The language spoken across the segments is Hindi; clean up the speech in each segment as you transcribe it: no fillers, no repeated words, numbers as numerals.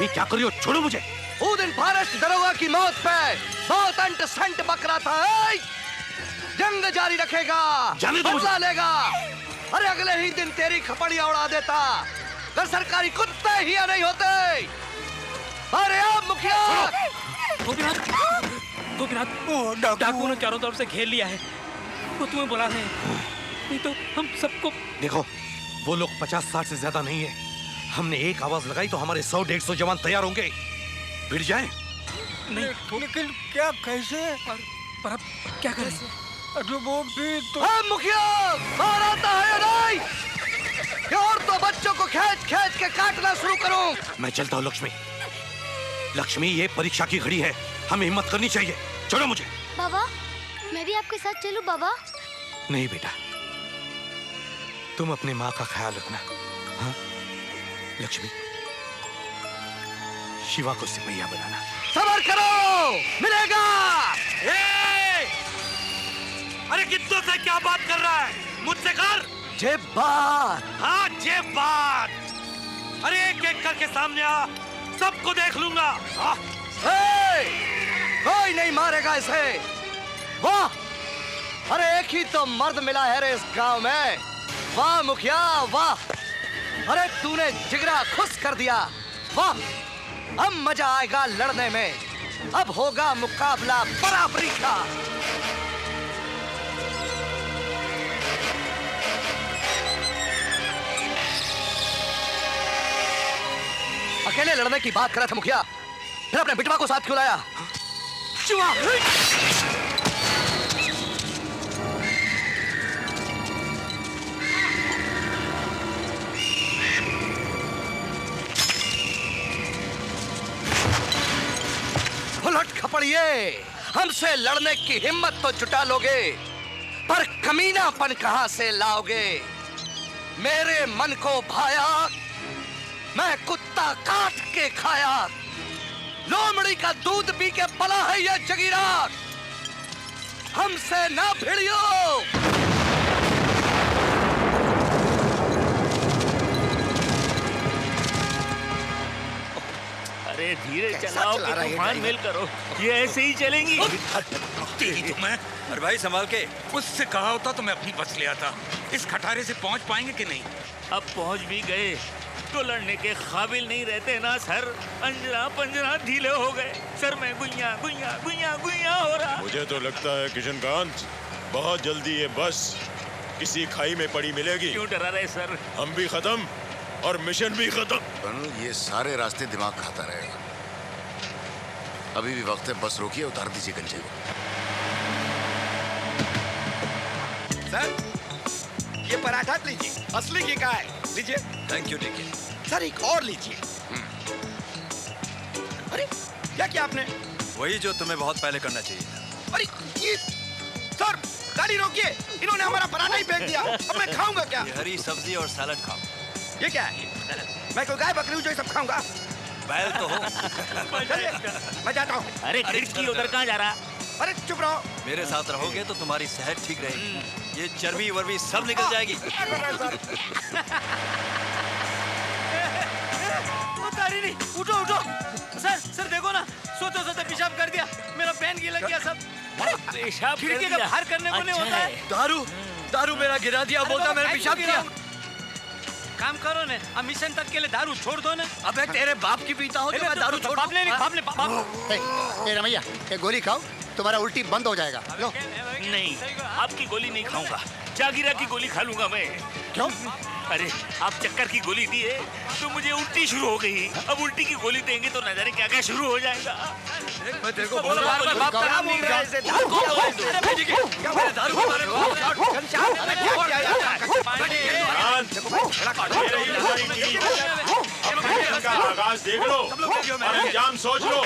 लक्ष्मी क्या करी हो? छोड़ो मुझे। वो दिन फॉरेस्ट दरोगा की मौत पे बहुत अंट संट बकरा था। जंग जारी रखेगा, बदला लेगा। अरे अगले ही दिन तेरी खपड़िया उड़ा देता अगर सरकारी कुत्ते ही नहीं होते। अरे अब मुखिया। गोपीनाथ, डाकुओं ने चारों तरफ से घेर लिया है। वो तुम्हें बुला रहे हैं, नहीं तो हम सबको। देखो, वो लोग 50-60 से ज्यादा नहीं है। हमने एक आवाज लगाई तो हमारे 100-150 जवान तैयार होंगे। भिड़ जाए। नहीं, लेकिन क्या, कैसे? पर अब क्या करें? अरे वो भी तो। मुखिया, बाहर आता है या नहीं? और तो बच्चों को खींच खींच के काटना शुरू करूं। मैं चलता हूँ लक्ष्मी। लक्ष्मी, ये परीक्षा की घड़ी है, हमें हिम्मत करनी चाहिए। छोड़ो मुझे। बाबा, मैं भी आपके साथ चलूं बाबा? नहीं बेटा, तुम अपनी माँ का ख्याल रखना। हाँ लक्ष्मी, शिवा को सिपहिया बनाना। सबर करो, मिलेगा। अरे कित्तों से क्या बात कर रहा है? मुझसे कर। जेब बात। हाँ जेब बात। अरे एक एक करके सामने आ, सबको देख लूंगा। कोई नहीं मारेगा इसे। वाह, अरे एक ही तो मर्द मिला है रे इस गांव में। वाह मुखिया वाह, अरे तूने जिगरा खुश कर दिया। वाह, अब मजा आएगा लड़ने में। अब होगा मुकाबला बराबरी का। अकेले लड़ने की बात कर रहा था मुखिया, फिर अपने बिटवा को साथ क्यों लाया? शिवा! उलट खपड़िए, हमसे लड़ने की हिम्मत तो जुटा लोगे, पर कमीनापन कहां से लाओगे? मेरे मन को भाया, मैं कुत्ता काट के खाया। लोमड़ी का दूध पी के पला है ये जगीरा। हमसे ना भिड़ियो। अरे धीरे चलाओ कि तूफान मेल करो, ये ऐसे ही चलेंगी। तुम्हें अरे भाई संभाल के। उससे कहा होता तो मैं अपनी बस ले आता। इस खटारे से पहुंच पाएंगे कि नहीं? अब पहुंच भी गए तो लड़ने के काबिल नहीं रहते ना सर। अंजरा पंजरा ढीले हो गए सर। मैं गुइया गुइया गुइया गुइया हो रहा। मुझे तो लगता है किशनकांत, बहुत जल्दी ये बस किसी खाई में पड़ी मिलेगी। क्यों डरा रहे सर? हम भी खत्म और मिशन भी खत्म। ये सारे रास्ते दिमाग खाता रहेगा। अभी भी वक्त है, बस रोकिए, उतार दीजिए गंजे को। सर ये पराठा लीजिए, असली घी का है, लीजिए। Thank you. देखिए सर, एक और लीजिए। अरे क्या किया आपने? वही जो तुम्हें बहुत पहले करना चाहिए। अरे ये सर, गाड़ी रोकिए, इन्होंने हमारा पराठा ही फेंक दिया। अब मैं खाऊंगा क्या? ये हरी सब्जी और सैलड खाओ। ये क्या है? मैं कोई गाय बकरी हूँ जो ये सब खाऊंगा? बैल तो हो। मैं जाता हूँ। अरे खिड़की उधर कहाँ जा रहा? अरे चुप रहो। मेरे साथ रहोगे तो तुम्हारी सेहत ठीक रहेगी। ये चर्बी वर्बी सब निकल जाएगी। उतारी नहीं, उठो उठो। सर देखो ना, सोते सोते पेशाब कर दिया। मेरा पेन गीला किया सब। पेशाब खिड़की का बाहर करने को नहीं होता है। दारू मेरा गिरा दिया, बोलता मैंने पेशाब किया। काम करो ने, अब मिशन तक के लिए दारू छोड़ दो ने। अबे तेरे बाप की पीता हो तो मैं दारू छोड़ बाप ले रमैया, ये गोली खाओ, तुम्हारा उल्टी बंद हो जाएगा। लो। नहीं, आपकी गोली नहीं खाऊंगा, जागीरा की गोली खा लूंगा मैं। क्यों? अरे आप चक्कर की गोली दिए तो मुझे उल्टी शुरू हो गई। अब उल्टी की गोली देंगे तो न जाने क्या क्या शुरू हो जाएगा। मैं तेरे को बोल रहा हूं, बाप का नाम नहीं रहा ऐसे दारू को क्या मेरे दारू के बारे में का आगाज देख लो और अंजाम सोच लो।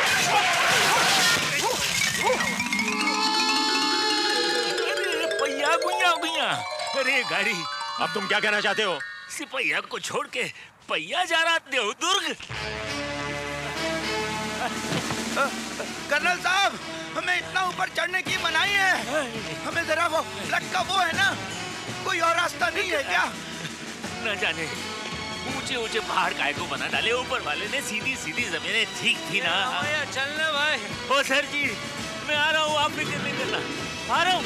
पहिया गुइया गुइया। अरे गाड़ी, अब तुम क्या कहना चाहते हो? सिपहिया को छोड़ के पहिया जा रहा देवदुर्ग। कर्नल साहब, हमें इतना ऊपर चढ़ने की मनाही है। हमें जरा वो लटका वो है ना, कोई और रास्ता नहीं है क्या? न जाने ऊंचे ऊंचे पहाड़ काय को बना डाले, ऊपर वाले ने सीधी सीधी जमीनें ठीक थी ना। चलना भाई। ओ सर जी, मैं आ रहा हूँ, आप फिक्र नहीं करना, आ रहा हूँ।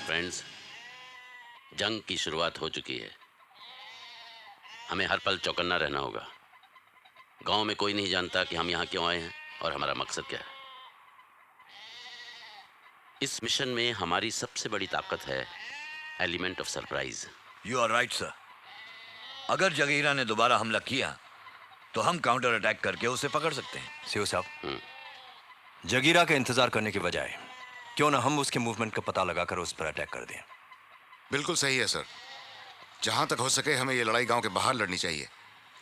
फ्रेंड्स, जंग की शुरुआत हो चुकी है। हमें हर पल चौकन्ना रहना होगा। गांव में कोई नहीं जानता कि हम यहाँ क्यों आए हैं और हमारा मकसद क्या है। इस मिशन में हमारी सबसे बड़ी ताकत है element of surprise. You are right sir. अगर जगीरा ने दोबारा हमला किया तो हम काउंटर अटैक करके उसे पकड़ सकते हैं। सीओ साहब, जगीरा का इंतजार करने के बजाय क्यों ना हम उसके मूवमेंट का पता लगाकर उस पर अटैक कर दें। बिल्कुल सही है सर। जहां तक हो सके हमें ये लड़ाई गांव के बाहर लड़नी चाहिए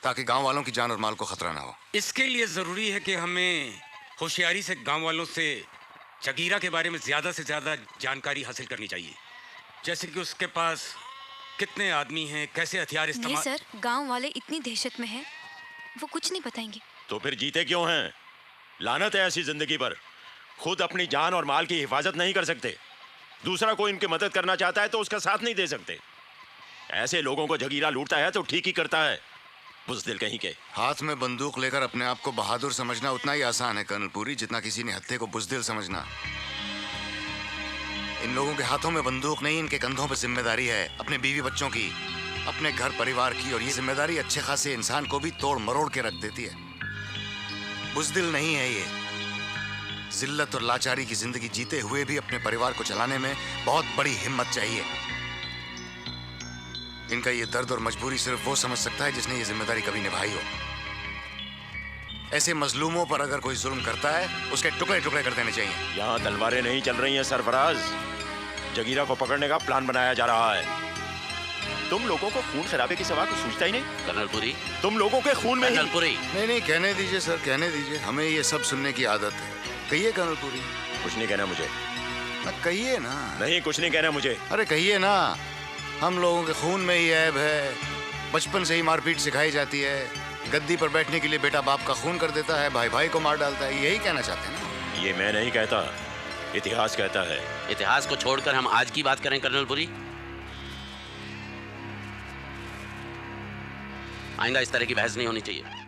ताकि गांव वालों की जान और माल को खतरा ना हो। इसके लिए जरूरी है कि हमें होशियारी से गांव वालों से जगीरा के बारे में ज्यादा से ज्यादा जानकारी हासिल करनी चाहिए, जैसे कि उसके पास कितने आदमी हैं, कैसे हथियार नहीं इस्तेमाल। सर, गांव वाले इतनी दहशत में हैं, वो कुछ नहीं बताएंगे। तो फिर जीते क्यों हैं? लानत है ऐसी जिंदगी पर। खुद अपनी जान और माल की हिफाजत नहीं कर सकते, दूसरा कोई इनकी मदद करना चाहता है तो उसका साथ नहीं दे सकते। ऐसे लोगों को जगीरा लूटता है तो ठीक ही करता है, बुज़दिल कहीं के। हाथ में बंदूक लेकर अपने आप को बहादुर समझना उतना ही आसान है कर्नल पुरी जितना किसी ने हत्थे को बुज़दिल समझना। इन लोगों के हाथों में बंदूक नहीं, इनके कंधों पे जिम्मेदारी है अपने बीवी बच्चों की, अपने घर परिवार की, और ये जिम्मेदारी अच्छे खासे इंसान को भी तोड़ मरोड़ के रख देती है। बुज़दिल नहीं है ये। जिल्लत और लाचारी की जिंदगी जीते हुए भी अपने परिवार को चलाने में बहुत बड़ी हिम्मत चाहिए। इनका ये दर्द और मजबूरी सिर्फ वो समझ सकता है जिसने ये जिम्मेदारी कभी निभाई हो। ऐसे मजलूमों पर अगर कोई जुल्म करता है उसके टुकड़े टुकड़े कर देने चाहिए। यहाँ तलवारें नहीं चल रही हैं सरफराज, जगीरा को पकड़ने का प्लान बनाया जा रहा है। तुम लोगों को खून खराबे की सवा कुछ सूझता ही नहीं। कर्नल पुरी, तुम लोगों के खून में कर्नल पुरी। नहीं कहने दीजिए सर, कहने दीजिए। हमें ये सब सुनने की आदत है। कहिए कर्नल पुरी। कुछ नहीं कहना मुझे। कहिए ना। नहीं, कुछ नहीं कहना मुझे। अरे कहिए ना। हम लोगों के खून में ही ऐब है। बचपन से ही मारपीट सिखाई जाती है। गद्दी पर बैठने के लिए बेटा बाप का खून कर देता है, भाई भाई को मार डालता है। यही कहना चाहते हैं ना? ये मैं नहीं कहता, इतिहास कहता है। इतिहास को छोड़कर हम आज की बात करें कर्नल पुरी। आइंदा इस तरह की बहस नहीं होनी चाहिए।